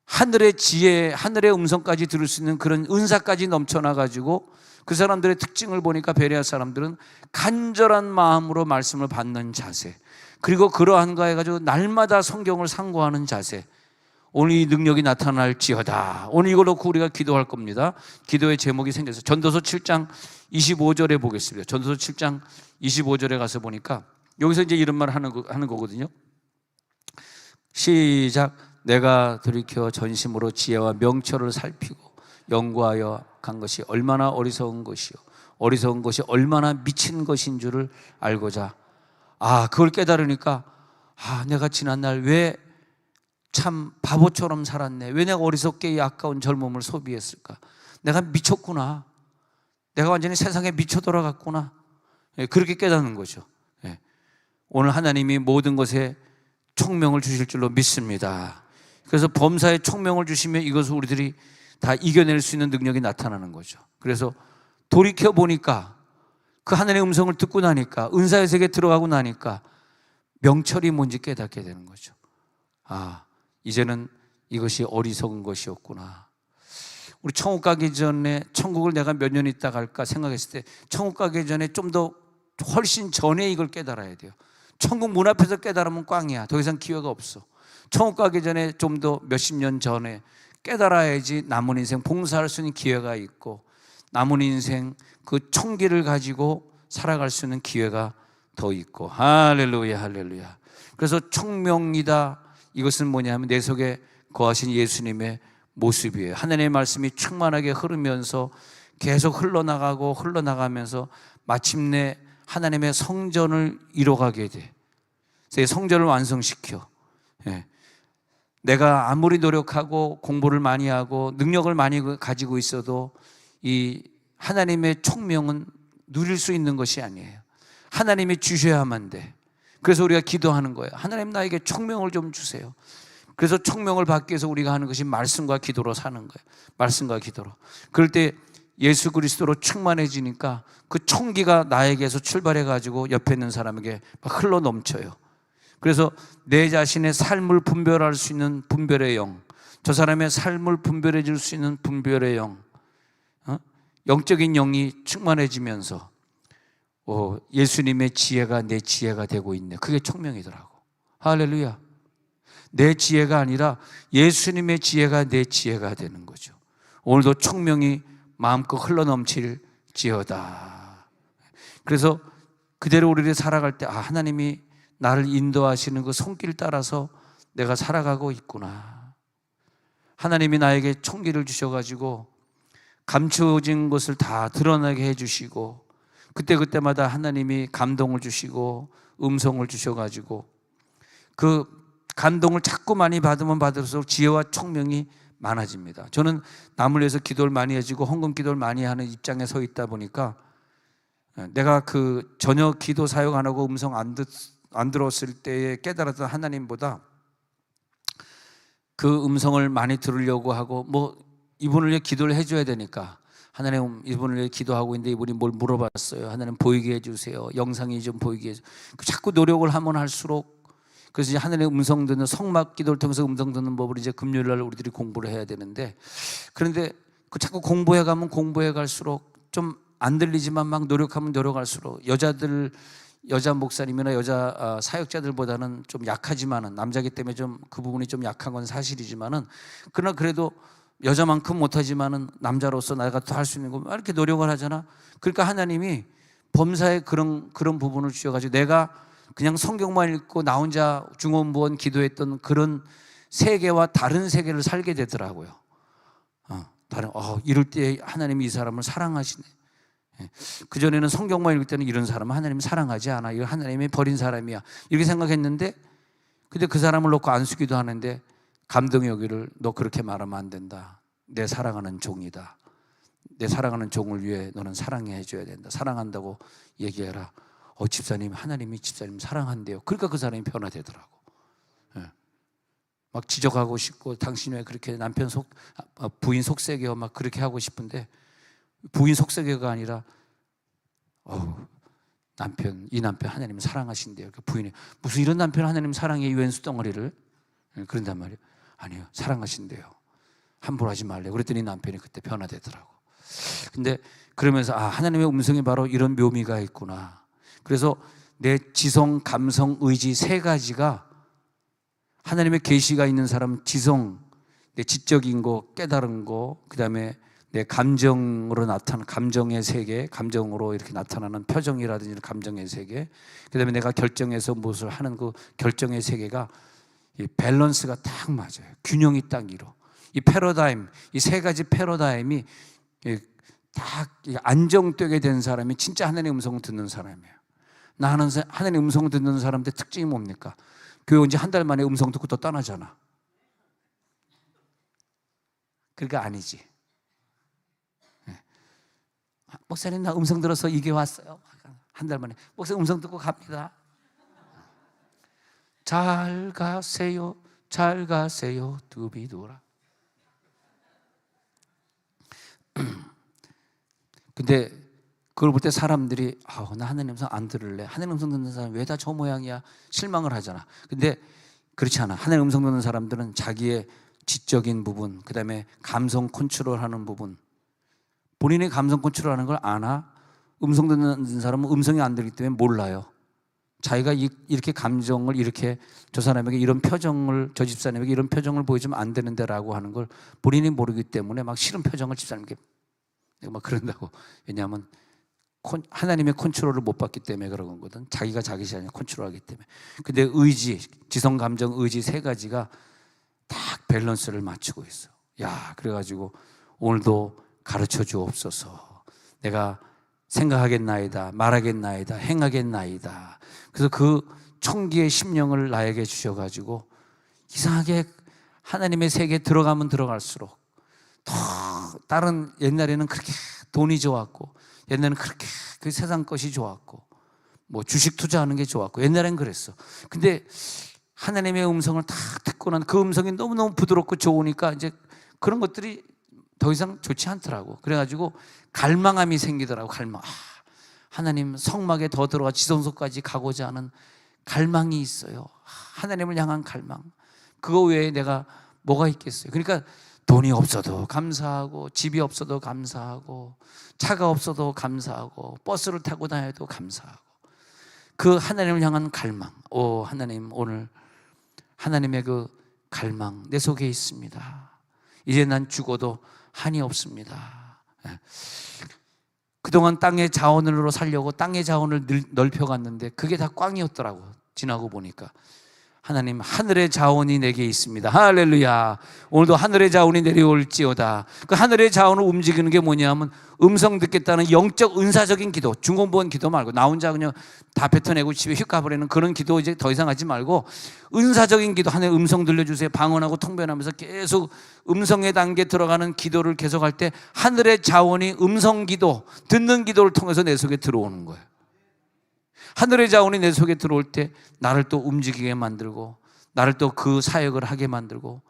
하늘의 지혜, 하늘의 음성까지 들을 수 있는 그런 은사까지 넘쳐나가지고 그 사람들의 특징을 보니까 베레아 사람들은 간절한 마음으로 말씀을 받는 자세, 그리고 그러한가 해가지고 날마다 성경을 상고하는 자세, 오늘 이 능력이 나타날지어다. 오늘 이걸 놓고 우리가 기도할 겁니다. 기도의 제목이 생겨서 전도서 7장 25절에 보겠습니다. 전도서 7장 25절에 가서 보니까 여기서 이제 이런 말 하는 거거든요. 시작. 내가 돌이켜 전심으로 지혜와 명철을 살피고 연구하여 간 것이 얼마나 어리석은 것이요, 어리석은 것이 얼마나 미친 것인 줄을 알고자. 그걸 깨달으니까 내가 지난날 왜 참 바보처럼 살았네, 왜 내가 어리석게 이 아까운 젊음을 소비했을까, 내가 미쳤구나, 내가 완전히 세상에 미쳐 돌아갔구나. 그렇게 깨닫는 거죠. 오늘 하나님이 모든 것에 총명을 주실 줄로 믿습니다. 그래서 범사에 총명을 주시면 이것을 우리들이 다 이겨낼 수 있는 능력이 나타나는 거죠. 그래서 돌이켜 보니까, 그 하나님의 음성을 듣고 나니까, 은사의 세계에 들어가고 나니까 명철이 뭔지 깨닫게 되는 거죠. 이제는 이것이 어리석은 것이었구나. 우리 천국 가기 전에, 천국을 내가 몇 년 있다 갈까 생각했을 때 천국 가기 전에 좀 더 훨씬 전에 이걸 깨달아야 돼요. 천국 문 앞에서 깨달으면 꽝이야. 더 이상 기회가 없어. 천국 가기 전에 좀 더 몇십 년 전에 깨달아야지 남은 인생 봉사할 수 있는 기회가 있고, 남은 인생 그 총기를 가지고 살아갈 수 있는 기회가 더 있고. 할렐루야, 할렐루야. 그래서 총명이다, 이것은 뭐냐면 내 속에 거하신 예수님의 모습이에요. 하나님의 말씀이 충만하게 흐르면서 계속 흘러나가면서 마침내 하나님의 성전을 이뤄가게 돼. 성전을 완성시켜. 내가 아무리 노력하고 공부를 많이 하고 능력을 많이 가지고 있어도 이 하나님의 총명은 누릴 수 있는 것이 아니에요. 하나님이 주셔야만 돼. 그래서 우리가 기도하는 거예요. 하나님, 나에게 총명을 좀 주세요. 그래서 총명을 받기 위해서 우리가 하는 것이 말씀과 기도로 사는 거예요. 말씀과 기도로. 그럴 때 예수 그리스도로 충만해지니까 그 총기가 나에게서 출발해가지고 옆에 있는 사람에게 막 흘러 넘쳐요. 그래서 내 자신의 삶을 분별할 수 있는 분별의 영, 저 사람의 삶을 분별해 줄 수 있는 분별의 영, 영적인 영이 충만해지면서 예수님의 지혜가 내 지혜가 되고 있네. 그게 총명이더라고. 할렐루야. 내 지혜가 아니라 예수님의 지혜가 내 지혜가 되는 거죠. 오늘도 총명이 마음껏 흘러넘칠지어다. 그래서 그대로 우리를 살아갈 때 하나님이 나를 인도하시는 그 손길 따라서 내가 살아가고 있구나. 하나님이 나에게 총기를 주셔가지고 감추어진 것을 다 드러나게 해주시고, 그때마다 하나님이 감동을 주시고 음성을 주셔가지고 그 감동을 자꾸 많이 받으면 받을수록 지혜와 총명이 많아집니다. 저는 남을 위해서 기도를 많이 해주고 헌금 기도를 많이 하는 입장에 서 있다 보니까 내가 그 전혀 기도 사역 안 하고 음성 안 들었을 때에 깨달았던 하나님보다 그 음성을 많이 들으려고 하고, 이분을 위해 기도를 해줘야 되니까, 하나님 이분을 위해 기도하고 있는데 이분이 뭘 물어봤어요. 하나님 보이게 해주세요. 영상이 좀 보이게 해주세요. 자꾸 노력을 하면 할수록, 그래서 이제 하나님의 음성 듣는 성막 기도를 통해서 음성 듣는 법을 이제 금요일 날 우리들이 공부를 해야 되는데, 그런데 그 자꾸 공부해 가면 공부해 갈수록 좀 안 들리지만 막 노력하면 노력할수록 여자 목사님이나 여자 사역자들보다는 좀 약하지만은, 남자기 때문에 좀 그 부분이 좀 약한 건 사실이지만은, 그러나 그래도 여자만큼 못하지만은 남자로서 내가 더 할 수 있는 거 이렇게 노력을 하잖아. 그러니까 하나님이 범사에 그런 부분을 주셔가지고 내가 그냥 성경만 읽고 나 혼자 중원부원 기도했던 그런 세계와 다른 세계를 살게 되더라고요. 이럴 때 하나님이 이 사람을 사랑하시네. 그전에는 성경만 읽을 때는 이런 사람은 하나님이 사랑하지 않아, 이거 하나님이 버린 사람이야, 이렇게 생각했는데, 근데 그 사람을 놓고 안수기도 하는데 감동의 여기를 너 그렇게 말하면 안 된다. 내 사랑하는 종이다. 내 사랑하는 종을 위해 너는 사랑해 줘야 된다. 사랑한다고 얘기해라. 집사님, 하나님이 집사님 사랑한대요. 그러니까 그 사람이 변화되더라고. 예. 막 지적하고 싶고 당신 왜 그렇게 남편 부인 속썩여 막 그렇게 하고 싶은데 부인 속썩여가 아니라 이 남편 하나님 사랑하신대요. 그 부인이 무슨 이런 남편 하나님 사랑해 이 왼수 덩어리를 그런단 말이에요. 아니요, 사랑하신대요. 함부로 하지 말래요. 그랬더니 남편이 그때 변화되더라고. 근데 그러면서 하나님의 음성이 바로 이런 묘미가 있구나. 그래서 내 지성, 감성, 의지 세 가지가 하나님의 계시가 있는 사람은 지성, 내 지적인 거, 깨달은 거, 그 다음에 내 감정으로 나타나는 감정의 세계, 감정으로 이렇게 나타나는 표정이라든지 감정의 세계, 그 다음에 내가 결정해서 무엇을 하는 그 결정의 세계가 이 밸런스가 딱 맞아요. 균형이 딱 이루. 이 패러다임, 이 세 가지 패러다임이 딱 안정되게 된 사람이 진짜 하나님의 음성을 듣는 사람이에요. 나는 하나님의 음성을 듣는 사람들 특징이 뭡니까? 교회 온 지 한 달 만에 음성 듣고 또 떠나잖아. 그러니까 아니지. 목사님 나 음성 들어서 이게 왔어요. 한 달 만에 목사님 음성 듣고 갑니다. 잘 가세요, 잘 가세요, 두비두라. 근데 그걸 볼 때 사람들이 나 하나님 음성 안 들을래. 하나님 음성 듣는 사람 왜 다 저 모양이야? 실망을 하잖아. 근데 그렇지 않아. 하나님 음성 듣는 사람들은 자기의 지적인 부분, 그 다음에 감성 컨트롤하는 부분, 본인의 감성 컨트롤하는 걸 아나? 음성 듣는 사람은 음성이 안 들기 때문에 몰라요. 자기가 이렇게 감정을 이렇게 저 사람에게 이런 표정을, 저 집사님에게 이런 표정을 보여주면 안 되는데 라고 하는 걸 본인이 모르기 때문에 막 싫은 표정을 집사님에게 막 그런다고. 왜냐하면 하나님의 컨트롤을 못 받기 때문에 그런 거거든. 자기가 자기 자신을 컨트롤하기 때문에. 근데 의지, 지성, 감정, 의지 세 가지가 딱 밸런스를 맞추고 있어. 그래가지고 오늘도 가르쳐 주옵소서. 내가 생각하겠나이다, 말하겠나이다, 행하겠나이다. 그래서 그 총기의 심령을 나에게 주셔가지고 이상하게 하나님의 세계에 들어가면 들어갈수록 더 다른, 옛날에는 그렇게 돈이 좋았고, 옛날에는 그렇게 그 세상 것이 좋았고, 뭐 주식 투자하는 게 좋았고, 옛날엔 그랬어. 근데 하나님의 음성을 다 듣고 난 그 음성이 너무너무 부드럽고 좋으니까 이제 그런 것들이 더 이상 좋지 않더라고. 그래가지고 갈망함이 생기더라고. 갈망. 하나님 성막에 더 들어가 지성소까지 가고자 하는 갈망이 있어요. 하나님을 향한 갈망. 그거 외에 내가 뭐가 있겠어요? 그러니까 돈이 없어도 감사하고, 집이 없어도 감사하고, 차가 없어도 감사하고, 버스를 타고 다녀도 감사하고, 그 하나님을 향한 갈망. 하나님, 오늘 하나님의 그 갈망 내 속에 있습니다. 이제 난 죽어도 한이 없습니다. 그동안 땅의 자원으로 살려고 땅의 자원을 넓혀갔는데 그게 다 꽝이었더라고. 지나고 보니까 하나님, 하늘의 자원이 내게 있습니다. 할렐루야. 오늘도 하늘의 자원이 내려올지어다. 그 하늘의 자원을 움직이는 게 뭐냐면 음성 듣겠다는 영적 은사적인 기도, 중공본 기도 말고 나 혼자 그냥 다 뱉어내고 집에 휙 가버리는 그런 기도 이제 더 이상 하지 말고 은사적인 기도, 하나님 음성 들려주세요. 방언하고 통변하면서 계속 음성의 단계 들어가는 기도를 계속할 때 하늘의 자원이 음성 기도, 듣는 기도를 통해서 내 속에 들어오는 거예요. 하늘의 자원이 내 속에 들어올 때 나를 또 움직이게 만들고, 나를 또 그 사역을 하게 만들고,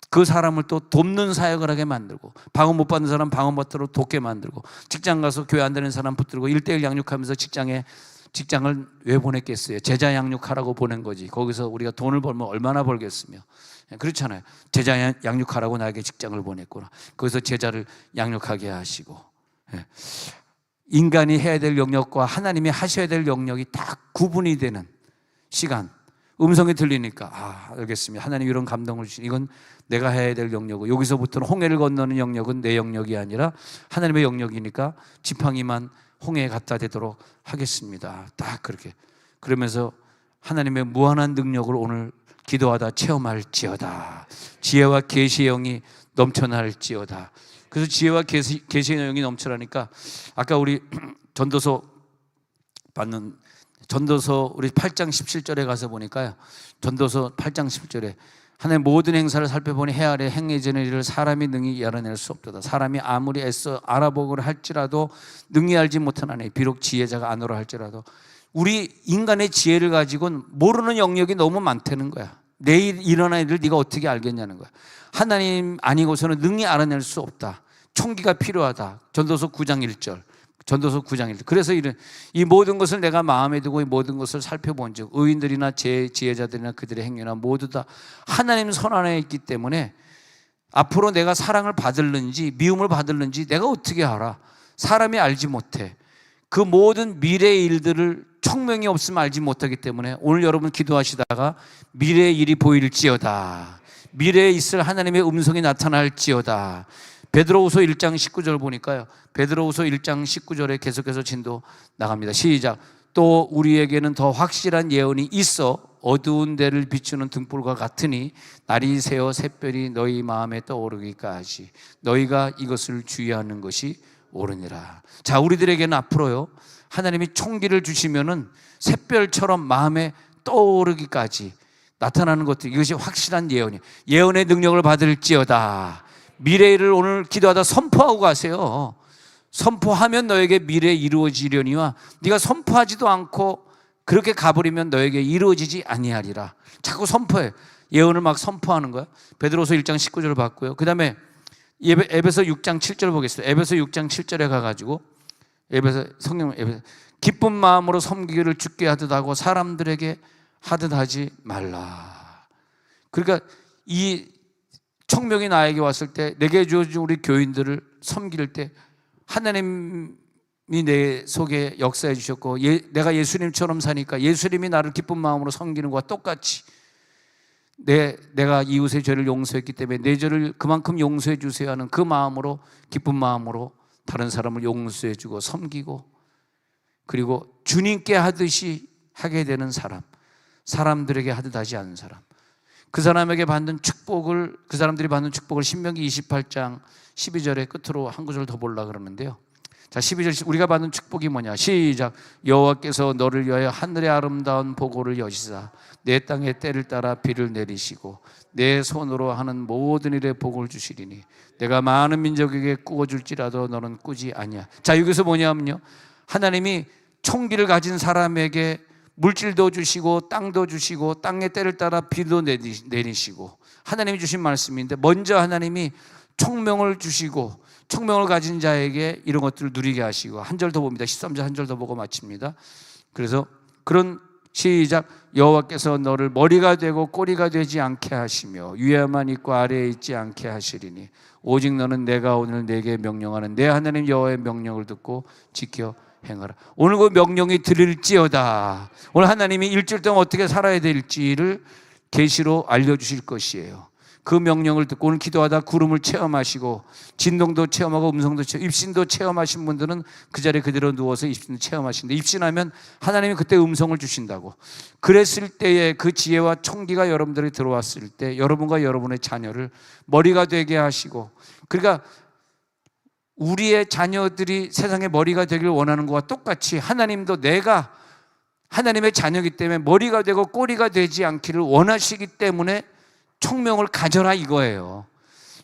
그 사람을 또 돕는 사역을 하게 만들고, 방언 못 받는 사람 방언 받도록 돕게 만들고, 직장 가서 교회 안 다니는 사람 붙들고 1:1 양육하면서 직장을 왜 보냈겠어요? 제자 양육하라고 보낸 거지. 거기서 우리가 돈을 벌면 얼마나 벌겠으며. 그렇잖아요. 제자 양육하라고 나에게 직장을 보냈구나. 거기서 제자를 양육하게 하시고, 인간이 해야 될 영역과 하나님이 하셔야 될 영역이 딱 구분이 되는 시간. 음성이 들리니까 알겠습니다. 하나님 이런 감동을 주시니 이건 내가 해야 될 영역이고, 여기서부터는 홍해를 건너는 영역은 내 영역이 아니라 하나님의 영역이니까 지팡이만 홍해에 갖다 대도록 하겠습니다. 딱 그렇게. 그러면서 하나님의 무한한 능력을 오늘 기도하다 체험할지어다. 지혜와 계시의 영이 넘쳐날지어다. 그래서 지혜와 계시의 영이 넘쳐나니까 아까 우리 전도서 우리 8장 17절에 가서 보니까요. 전도서 8장 17절에 하나님 모든 행사를 살펴보니 해 아래 행해지는 일을 사람이 능히 알아낼 수 없도다. 사람이 아무리 애써 알아보고를 할지라도 능히 알지 못하나니 비록 지혜자가 아노라 할지라도. 우리 인간의 지혜를 가지고는 모르는 영역이 너무 많다는 거야. 내일 일어날 일을 네가 어떻게 알겠냐는 거야. 하나님 아니고서는 능히 알아낼 수 없다. 총기가 필요하다. 전도서 9장 1절. 전도서 9장 1절. 그래서 이 모든 것을 내가 마음에 두고 이 모든 것을 살펴본 즉 의인들이나 지혜자들이나 그들의 행위나 모두 다 하나님 손 안에 있기 때문에 앞으로 내가 사랑을 받을는지 미움을 받을는지 내가 어떻게 알아? 사람이 알지 못해. 그 모든 미래의 일들을 청명이 없으면 알지 못하기 때문에 오늘 여러분 기도하시다가 미래의 일이 보일지어다, 미래에 있을 하나님의 음성이 나타날지어다. 베드로후서 1장 19절 보니까요, 베드로후서 1장 19절에 계속해서 진도 나갑니다. 시작. 또 우리에게는 더 확실한 예언이 있어 어두운 데를 비추는 등불과 같으니 날이 새어 샛별이 너희 마음에 떠오르기까지 너희가 이것을 주의하는 것이 옳으니라. 자, 우리들에게는 앞으로요 하나님이 총기를 주시면은 샛별처럼 마음에 떠오르기까지 나타나는 것들, 이것이 확실한 예언이에요. 예언의 능력을 받을지어다. 미래를 오늘 기도하다 선포하고 가세요. 선포하면 너에게 미래 이루어지려니와 네가 선포하지도 않고 그렇게 가버리면 너에게 이루어지지 아니하리라. 자꾸 선포해. 예언을 막 선포하는 거야. 베드로서 1장 19절을 봤고요. 그 다음에 에베소 6장 7절 보겠습니다. 에베소 6장 7절에 가가지고 성령 기쁜 마음으로 섬기기를 주께 하듯 하고 사람들에게 하듯 하지 말라. 그러니까 이 청명이 나에게 왔을 때, 내게 주어진 우리 교인들을 섬길 때 하나님이 내 속에 역사해 주셨고 내가 예수님처럼 사니까 예수님이 나를 기쁜 마음으로 섬기는 것과 똑같이 내가 이웃의 죄를 용서했기 때문에 내 죄를 그만큼 용서해 주세요 하는 그 마음으로, 기쁜 마음으로 다른 사람을 용서해 주고 섬기고, 그리고 주님께 하듯이 하게 되는 사람, 사람들에게 하듯 하지 않는 사람, 그 사람에게 받는 축복을, 그 사람들이 받는 축복을 신명기 28장 12절의 끝으로 한 구절 더 보려고 그러는데요. 자, 12절 우리가 받는 축복이 뭐냐? 시작. 여호와께서 너를 위하여 하늘의 아름다운 보고를 여시사 내 땅에 때를 따라 비를 내리시고 내 손으로 하는 모든 일에 복을 주시리니 내가 많은 민족에게 꾸어줄지라도 너는 꾸지 아니야. 자, 여기서 뭐냐면요, 하나님이 총기를 가진 사람에게 물질도 주시고 땅도 주시고 땅의 때를 따라 비도 내리시고 하나님이 주신 말씀인데, 먼저 하나님이 총명을 주시고 총명을 가진 자에게 이런 것들을 누리게 하시고, 한 절 더 봅니다. 13절 한 절 더 보고 마칩니다. 그래서 그런 시작. 여호와께서 너를 머리가 되고 꼬리가 되지 않게 하시며 위에만 있고 아래에 있지 않게 하시리니 오직 너는 내가 오늘 내게 명령하는 내 하나님 여호와의 명령을 듣고 지켜 행하라. 오늘 그 명령이 들릴지어다. 오늘 하나님이 일주일 동안 어떻게 살아야 될지를 계시로 알려주실 것이에요. 그 명령을 듣고 오늘 기도하다 구름을 체험하시고 진동도 체험하고 음성도 입신도 체험하신 분들은 그 자리에 그대로 누워서 입신도 체험하시는데, 입신하면 하나님이 그때 음성을 주신다고. 그랬을 때에 그 지혜와 총기가 여러분들이 들어왔을 때 여러분과 여러분의 자녀를 머리가 되게 하시고, 그러니까 우리의 자녀들이 세상의 머리가 되길 원하는 것과 똑같이 하나님도 내가 하나님의 자녀이기 때문에 머리가 되고 꼬리가 되지 않기를 원하시기 때문에 총명을 가져라 이거예요.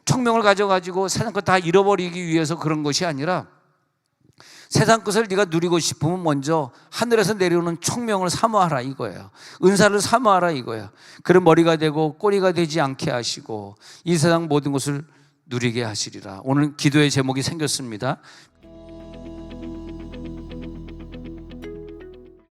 총명을 가져가지고 세상 것 다 잃어버리기 위해서 그런 것이 아니라 세상 것을 네가 누리고 싶으면 먼저 하늘에서 내려오는 총명을 사모하라 이거예요. 은사를 사모하라 이거예요. 그런 머리가 되고 꼬리가 되지 않게 하시고 이 세상 모든 것을 누리게 하시리라. 오늘 기도의 제목이 생겼습니다.